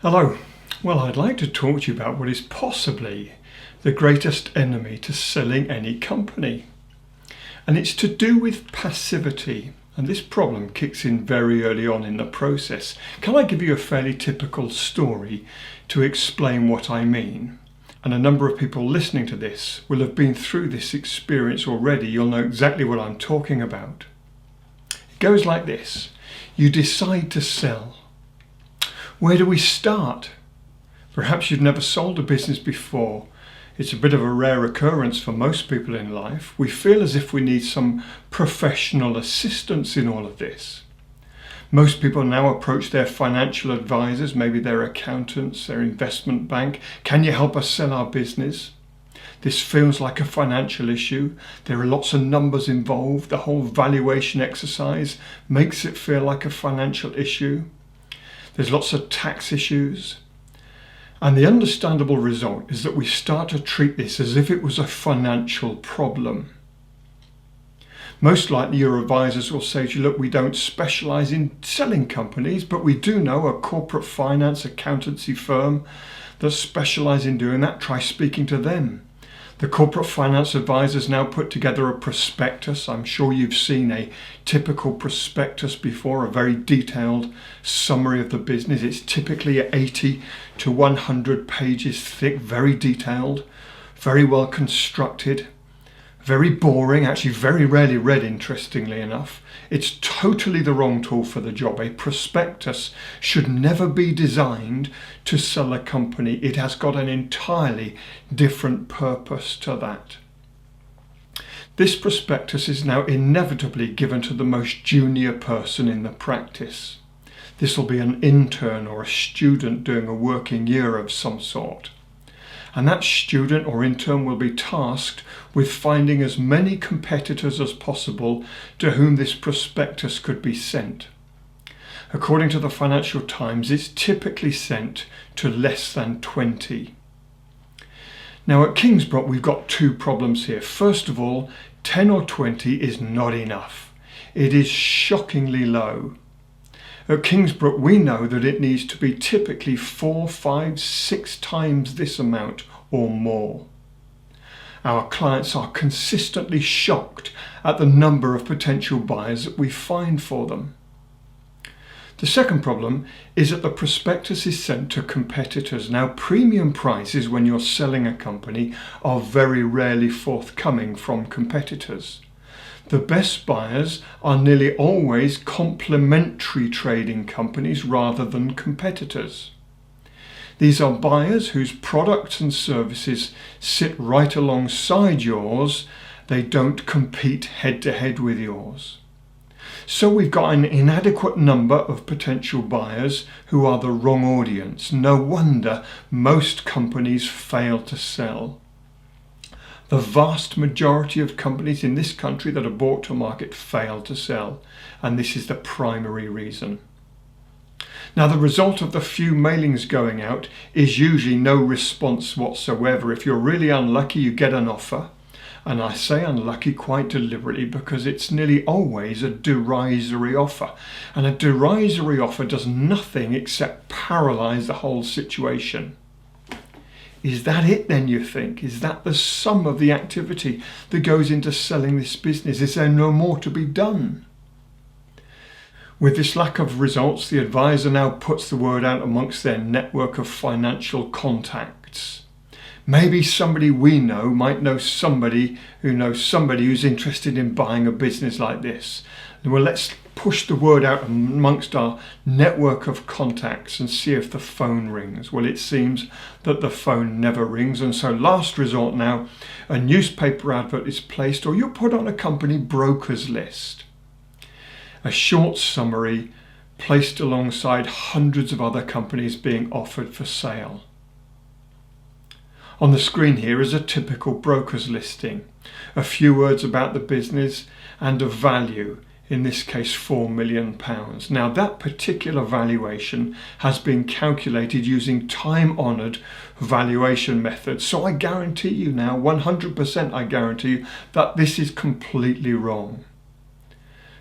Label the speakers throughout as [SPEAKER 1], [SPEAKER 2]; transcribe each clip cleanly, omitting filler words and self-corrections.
[SPEAKER 1] Hello. Well, I'd like to talk to you about what is possibly the greatest enemy to selling any company. And it's to do with passivity. And this problem kicks in very early on in the process. Can I give you a fairly typical story to explain what I mean? And a number of people listening to this will have been through this experience already. You'll know exactly what I'm talking about. It goes like this. You decide to sell. Where do we start? Perhaps you've never sold a business before. It's a bit of a rare occurrence for most people in life. We feel as if we need some professional assistance in all of this. Most people now approach their financial advisors, maybe their accountants, their investment bank. Can you help us sell our business? This feels like a financial issue. There are lots of numbers involved. The whole valuation exercise makes it feel like a financial issue. There's lots of tax issues. And the understandable result is that we start to treat this as if it was a financial problem. Most likely your advisors will say to you, look, we don't specialize in selling companies, but we do know a corporate finance accountancy firm that specialize in doing that. Try speaking to them. The corporate finance advisors now put together a prospectus. I'm sure you've seen a typical prospectus before, a very detailed summary of the business. It's typically 80 to 100 pages thick, very detailed, very well constructed, very boring, actually very rarely read, interestingly enough. It's totally the wrong tool for the job. A prospectus should never be designed to sell a company. It has got an entirely different purpose to that. This prospectus is now inevitably given to the most junior person in the practice. This will be an intern or a student doing a working year of some sort. And that student or intern will be tasked with finding as many competitors as possible to whom this prospectus could be sent. According to the Financial Times, it's typically sent to less than 20. Now at Kingsbrook, we've got two problems here. First of all, 10 or 20 is not enough. It is shockingly low. At Kingsbrook, we know that it needs to be typically 4, 5, 6 times this amount or more. Our clients are consistently shocked at the number of potential buyers that we find for them. The second problem is that the prospectus is sent to competitors. Now, premium prices when you're selling a company are very rarely forthcoming from competitors. The best buyers are nearly always complementary trading companies rather than competitors. These are buyers whose products and services sit right alongside yours. They don't compete head to head with yours. So we've got an inadequate number of potential buyers who are the wrong audience. No wonder most companies fail to sell. The vast majority of companies in this country that are brought to market fail to sell, and this is the primary reason. Now, the result of the few mailings going out is usually no response whatsoever. If you're really unlucky, you get an offer, and I say unlucky quite deliberately because it's nearly always a derisory offer, and a derisory offer does nothing except paralyze the whole situation. Is that it then, you think? Is that the sum of the activity that goes into selling this business? Is there no more to be done? With this lack of results, the advisor now puts the word out amongst their network of financial contacts. Maybe somebody we know might know somebody who knows somebody who's interested in buying a business like this. Well, let's push the word out amongst our network of contacts and see if the phone rings. Well, it seems that the phone never rings, and so last resort now, a newspaper advert is placed or you're put on a company brokers list. A short summary placed alongside hundreds of other companies being offered for sale. On the screen here is a typical broker's listing. A few words about the business and a value, in this case £4 million. Now that particular valuation has been calculated using time-honoured valuation methods. So I guarantee you now, 100% I guarantee you, that this is completely wrong.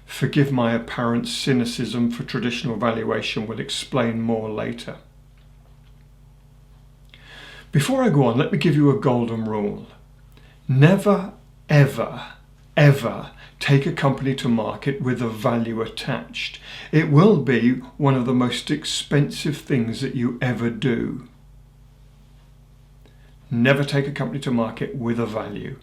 [SPEAKER 1] Forgive my apparent cynicism for traditional valuation, we'll explain more later. Before I go on, let me give you a golden rule. Never, ever, ever take a company to market with a value attached. It will be one of the most expensive things that you ever do. Never take a company to market with a value.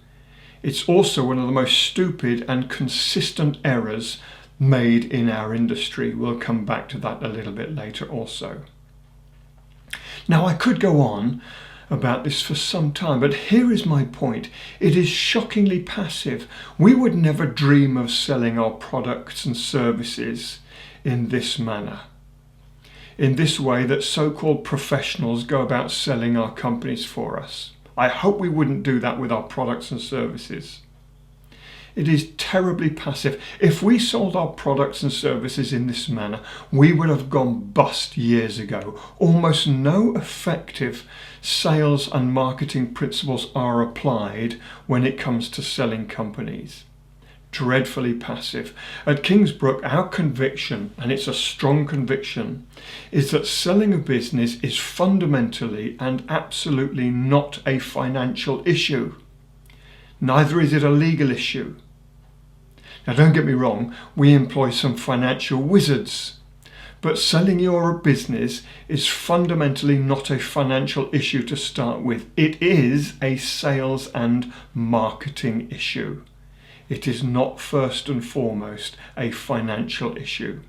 [SPEAKER 1] It's also one of the most stupid and consistent errors made in our industry. We'll come back to that a little bit later also. Now, I could go on about this for some time, but here is my point. It is shockingly passive. We would never dream of selling our products and services in this manner, in this way that so-called professionals go about selling our companies for us. I hope we wouldn't do that with our products and services. It is terribly passive. If we sold our products and services in this manner, we would have gone bust years ago. Almost no effective sales and marketing principles are applied when it comes to selling companies. Dreadfully passive. At Kingsbrook, our conviction, and it's a strong conviction, is that selling a business is fundamentally and absolutely not a financial issue. Neither is it a legal issue. Now, don't get me wrong, we employ some financial wizards, but selling your business is fundamentally not a financial issue to start with. It is a sales and marketing issue. It is not first and foremost a financial issue.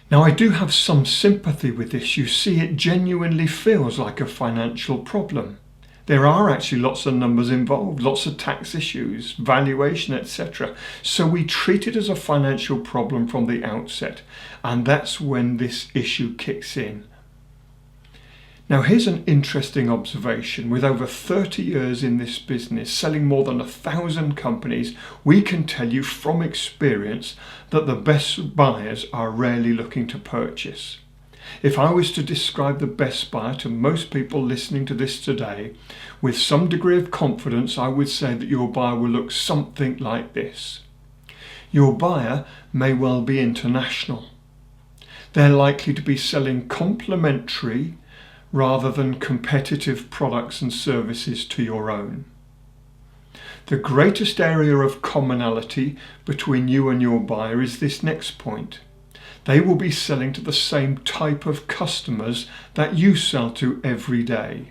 [SPEAKER 1] Now, I do have some sympathy with this. You see, it genuinely feels like a financial problem. There are actually lots of numbers involved, lots of tax issues, valuation, etc. So we treat it as a financial problem from the outset, and that's when this issue kicks in. Now, here's an interesting observation. With over 30 years in this business, selling more than 1,000 companies, we can tell you from experience that the best buyers are rarely looking to purchase. If I was to describe the best buyer to most people listening to this today, with some degree of confidence, I would say that your buyer will look something like this. Your buyer may well be international. They're likely to be selling complementary rather than competitive products and services to your own. The greatest area of commonality between you and your buyer is this next point. They will be selling to the same type of customers that you sell to every day.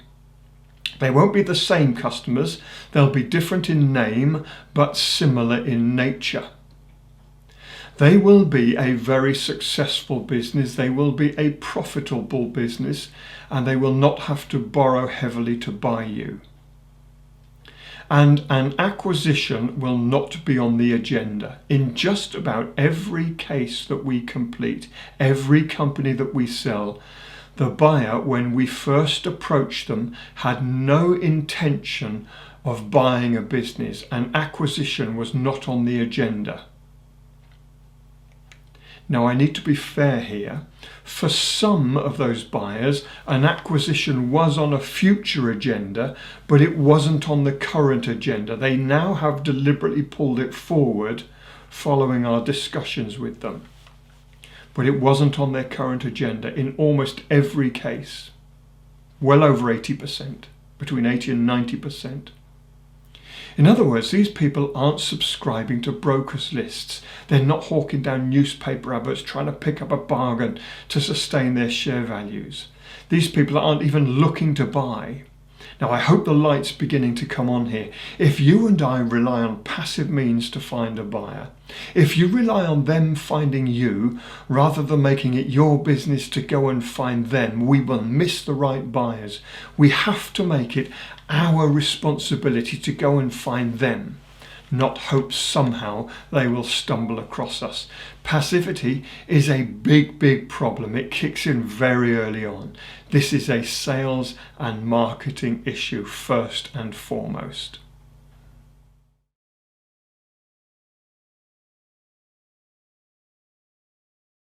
[SPEAKER 1] They won't be the same customers, they'll be different in name but similar in nature. They will be a very successful business, they will be a profitable business, and they will not have to borrow heavily to buy you. And an acquisition will not be on the agenda. In just about every case that we complete, every company that we sell, the buyer, when we first approached them, had no intention of buying a business. An acquisition was not on the agenda. Now, I need to be fair here. For some of those buyers, an acquisition was on a future agenda, but it wasn't on the current agenda. They now have deliberately pulled it forward following our discussions with them. But it wasn't on their current agenda in almost every case. Well over 80%, between 80 and 90%. In other words, these people aren't subscribing to brokers' lists. They're not hawking down newspaper adverts trying to pick up a bargain to sustain their share values. These people aren't even looking to buy. Now, I hope the light's beginning to come on here. If you and I rely on passive means to find a buyer, if you rely on them finding you rather than making it your business to go and find them, we will miss the right buyers. We have to make it our responsibility to go and find them, not hope somehow they will stumble across us. Passivity is a big problem. It kicks in very early on. This is a sales and marketing issue first and foremost.